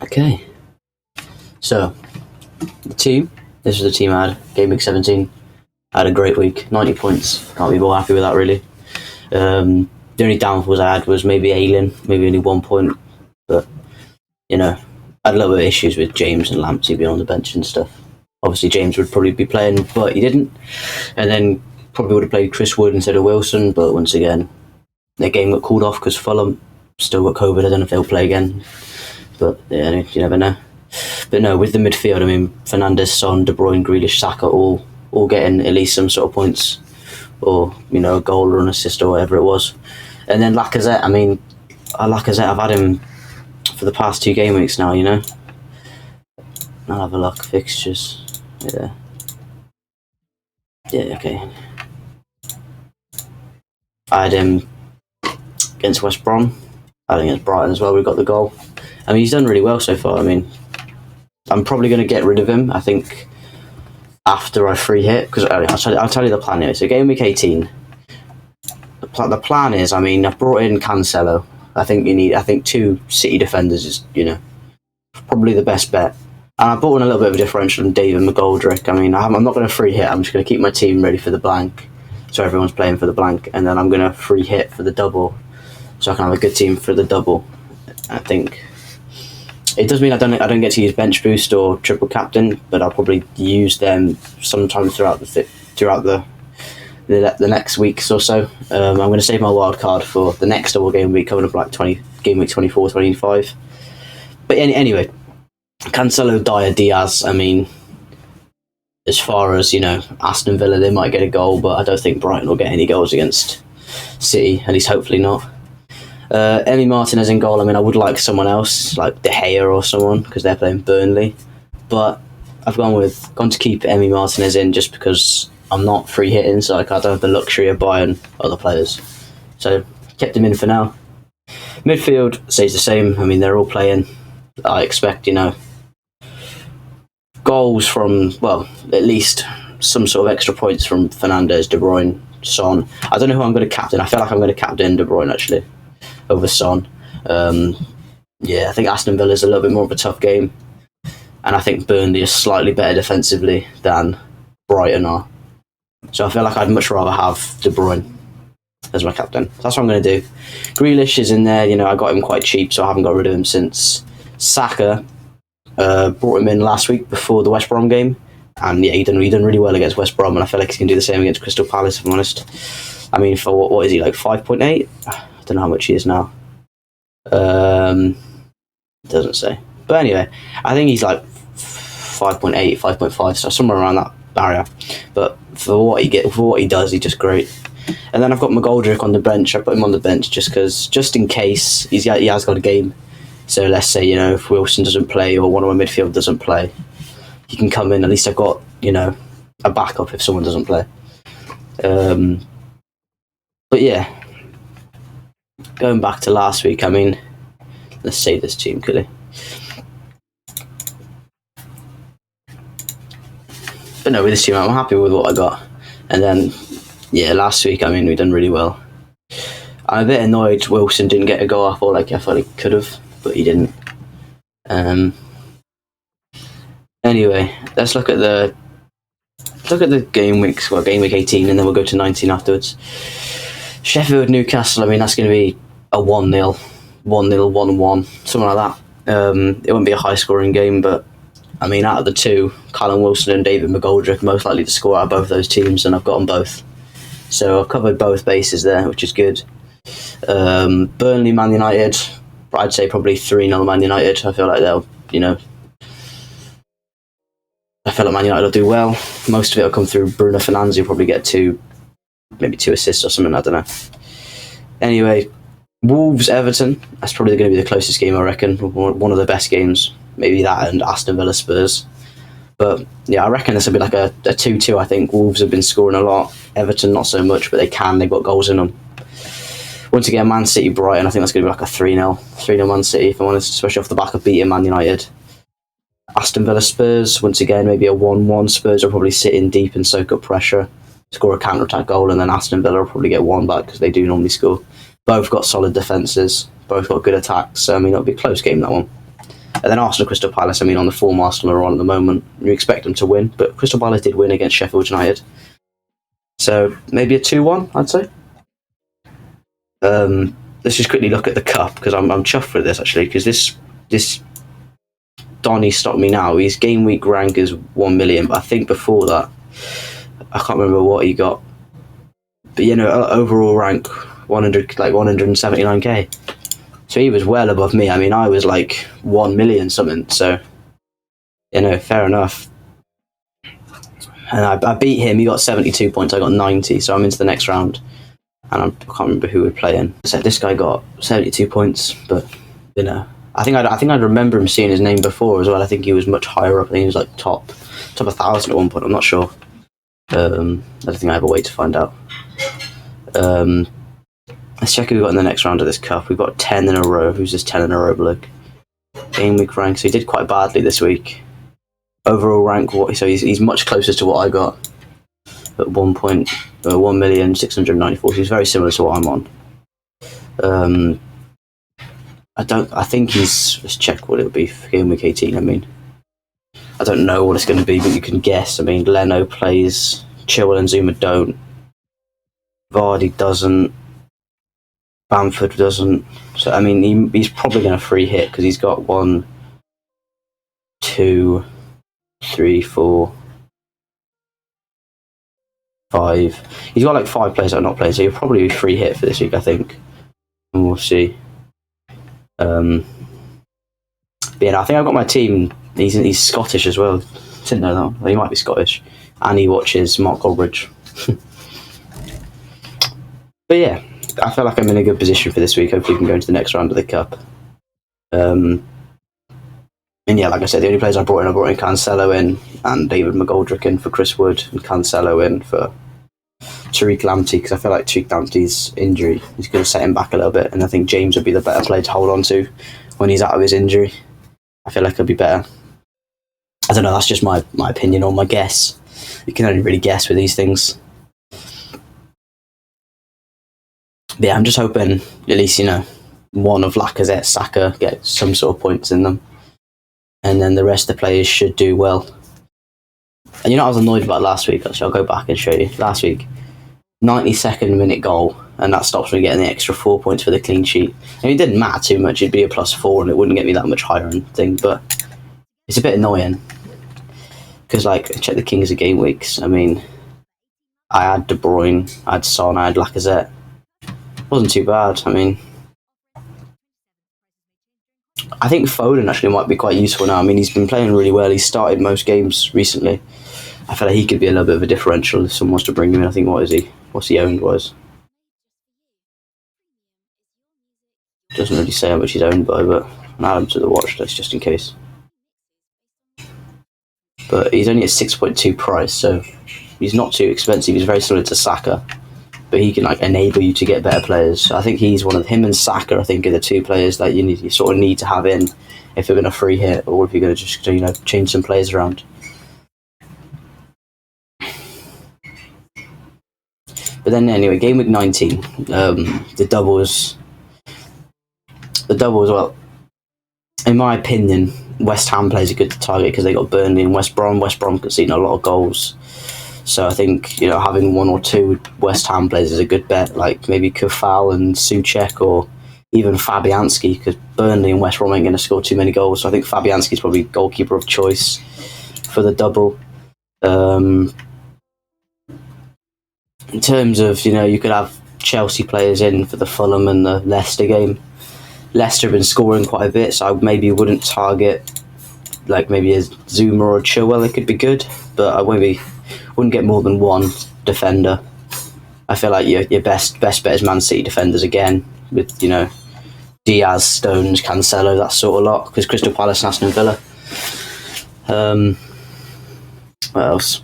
Okay. So, the team. This was the team I had. Game week 17. I had a great week. 90 points. Can't be more happy with that, really. The only downfalls I had was maybe Aylin. Maybe only 1 point. But, I had a little bit of issues with James and Lamptey being on the bench and stuff. Obviously, James would probably be playing, but he didn't. And then probably would have played Chris Wood instead of Wilson. But once again, their game got called off because Fulham still got COVID. I don't know if they'll play again. But, yeah, you never know. But no, with the midfield, I mean, Fernandes, Son, De Bruyne, Grealish, Saka, all getting at least some sort of points, or a goal or an assist or whatever it was. And then Lacazette, I mean, Lacazette, I've had him for the past 2 game weeks now. I'll have a look. Fixtures, yeah, okay. I had him against West Brom. I had him against Brighton as well. We got the goal. I mean, he's done really well so far. I mean, I'm probably going to get rid of him, I think, after I free hit, because I'll tell you the plan here. So game week 18, the plan is, I mean, I've brought in Cancelo. I think 2 City defenders is, probably the best bet. And I brought in a little bit of a differential from David McGoldrick. I mean, I'm not going to free hit. I'm just going to keep my team ready for the blank, so everyone's playing for the blank, and then I'm going to free hit for the double, so I can have a good team for the double. I think it does mean I don't get to use bench boost or triple captain, but I'll probably use them sometime throughout the next weeks or so. I'm going to save my wild card for the next double game week coming up, like game week 24, 25. But anyway, Cancelo, Dyer, Diaz. I mean, as far as Aston Villa, they might get a goal, but I don't think Brighton will get any goals against City. At least, hopefully not. Emi Martinez in goal. I mean, I would like someone else, like De Gea or someone, because they're playing Burnley. But I've gone to keep Emi Martinez in just because I'm not free hitting, so I don't have the luxury of buying other players. So kept him in for now. Midfield stays the same. I mean, they're all playing. I expect goals from, well, at least some sort of extra points from Fernandes, De Bruyne, Son. I don't know who I'm going to captain. I feel like I'm going to captain De Bruyne actually over Son. I think Aston Villa is a little bit more of a tough game, and I think Burnley is slightly better defensively than Brighton are. So I feel like I'd much rather have De Bruyne as my captain. So that's what I'm going to do. Grealish is in there. I got him quite cheap, so I haven't got rid of him since. Saka, brought him in last week before the West Brom game, and he done really well against West Brom, and I feel like he can do the same against Crystal Palace, if I'm honest. I mean, for what is he, like 5.8? I don't know how much he is now. Doesn't say. But anyway, I think he's like 5.8, 5.5, so somewhere around that barrier. But for what he does, he's just great. And then I've got McGoldrick on the bench. I put him on the bench just in case he has got a game. So let's say, if Wilson doesn't play or one of my midfield doesn't play, he can come in. At least I've got, a backup if someone doesn't play. But yeah, going back to last week, I mean, let's save this team quickly. But no, with this team, I'm happy with what I got. And then, last week, I mean, we done really well. I'm a bit annoyed Wilson didn't get a goal. I thought he could have, but he didn't. Anyway, let's look at the game week 18, and then we'll go to 19 afterwards. Sheffield, Newcastle, I mean, that's going to be a 1-0, 1-1, something like that. It won't be a high-scoring game, but, I mean, out of the two, Callum Wilson and David McGoldrick are most likely to score out of both those teams, and I've got them both. So I've covered both bases there, which is good. Burnley, Man United, I'd say probably 3-0 Man United. I feel like they'll, I feel like Man United will do well. Most of it will come through Bruno Fernandes. He'll probably get maybe 2 assists or something, I don't know. Anyway, Wolves, Everton, that's probably going to be the closest game, I reckon. One of the best games. Maybe that and Aston Villa, Spurs. But yeah, I reckon this will be like a 2-2, I think. Wolves have been scoring a lot. Everton, not so much, but they've got goals in them. Once again, Man City, Brighton, I think that's going to be like a 3-0 Man City, if I'm honest, especially off the back of beating Man United. Aston Villa, Spurs, once again, maybe a 1-1. Spurs will probably sit in deep and soak up pressure, score a counter-attack goal, and then Aston Villa will probably get 1 back because they do normally score. Both got solid defences, both got good attacks, so I mean, it'll be a close game, that one. And then Arsenal, Crystal Palace, I mean, on the form Arsenal are on at the moment, you expect them to win, but Crystal Palace did win against Sheffield United. So maybe a 2-1, I'd say. Let's just quickly look at the cup, because I'm chuffed with this, actually, because this Donny stopped me now. His game week rank is 1 million, but I think before that, I can't remember what he got. But, overall rank 179k. So he was well above me. I mean, I was like 1 million something. So, fair enough. And I beat him. He got 72 points. I got 90. So I'm into the next round. And I can't remember who we're playing. So this guy got 72 points. But, I think I'd remember him seeing his name before as well. I think he was much higher up. I think he was like top 1,000 at one point. I'm not sure. I don't think I have a way to find out. Let's check who we've got in the next round of this cup. We've got 10 in a row. Who's this 10 in a row bloke? Game week rank. So he did quite badly this week. Overall rank, so he's much closer to what I got at 1,694. So he's very similar to what I'm on. I think he's. Let's check what it'll be for game week 18. I mean, I don't know what it's going to be, but you can guess. I mean, Leno plays. Chilwell and Zuma don't. Vardy doesn't. Bamford doesn't. So, I mean, he's probably going to free hit because he's got 1, 2, 3, 4, 5. He's got like 5 players that are not playing, so he'll probably be free hit for this week, I think. And we'll see. But yeah, I think I've got my team. He's Scottish as well. Didn't know that one. Well, he might be Scottish. And he watches Mark Goldbridge. But yeah, I feel like I'm in a good position for this week. Hopefully we can go into the next round of the Cup. And yeah, like I said, the only players I brought in Cancelo in and David McGoldrick in for Chris Wood and Cancelo in for Tariq Lamptey, because I feel like Tariq Lamptey's injury is going to set him back a little bit, and I think James would be the better player to hold on to when he's out of his injury. I feel like he'll be better. I don't know, that's just my opinion or my guess. You can only really guess with these things. But yeah, I'm just hoping at least, one of Lacazette, Saka get some sort of points in them. And then the rest of the players should do well. And I was annoyed about last week, actually. I'll go back and show you. Last week, 92nd minute goal, and that stops me getting the extra 4 points for the clean sheet. And it didn't matter too much. It'd be a +4 and it wouldn't get me that much higher and thing, but it's a bit annoying. Because, check the Kings of Game Weeks. I mean, I had De Bruyne, I had Son, I had Lacazette. It wasn't too bad. I mean, I think Foden actually might be quite useful now. I mean, he's been playing really well. He's started most games recently. I feel like he could be a little bit of a differential if someone wants to bring him in. I think, what is he? What's he owned was? Doesn't really say how much he's owned by, but I'll add him to the watch list just in case. But he's only at 6.2 price, so he's not too expensive. He's very similar to Saka, but he can enable you to get better players. So I think he's one of him and Saka. I think are the two players that you sort of need to have in if you're going to free hit or if you're going to just change some players around. But then anyway, game week 19, the doubles. Well, in my opinion, West Ham plays a good target because they got Burnley and West Brom. West Brom conceding a lot of goals. So I think, having 1 or 2 West Ham players is a good bet, like maybe Kufal and Souček or even Fabianski, because Burnley and West Brom ain't going to score too many goals. So I think Fabianski's probably goalkeeper of choice for the double. In terms of, you could have Chelsea players in for the Fulham and the Leicester game. Leicester have been scoring quite a bit, so I maybe wouldn't target maybe a Zuma or a Chilwell. It could be good, but I wouldn't get more than one defender. I feel like your best bet is Man City defenders again, with Diaz, Stones, Cancelo, that sort of lot, because Crystal Palace and Aston Villa. What else?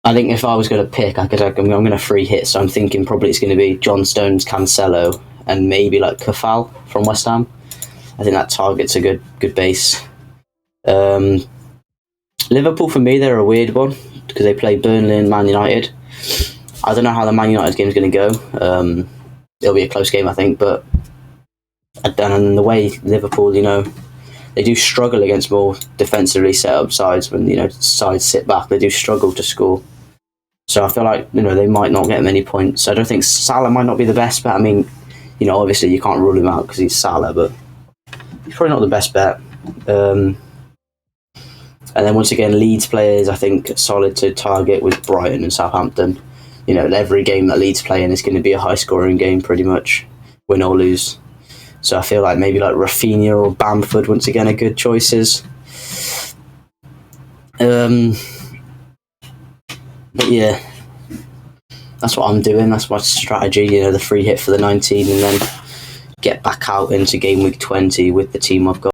I think if I was going to pick, I'm going to free hit, so I'm thinking probably it's going to be John Stones, Cancelo, and maybe Kufal from West Ham. I think that target's a good base. Liverpool, for me, they're a weird one because they play Burnley and Man United. I don't know how the Man United game is going to go. It'll be a close game, I think, but and the way Liverpool, they do struggle against more defensively set up sides. When sides sit back, they do struggle to score. So I feel like they might not get many points. I don't think Salah might not be the best bet. I mean, obviously you can't rule him out because he's Salah, but he's probably not the best bet. And then once again, Leeds players, I think, solid to target with Brighton and Southampton. Every game that Leeds play in is going to be a high-scoring game, pretty much, win or lose. So I feel like maybe like Rafinha or Bamford, once again, are good choices. But yeah, that's what I'm doing. That's my strategy, the free hit for the 19, and then get back out into game week 20 with the team I've got.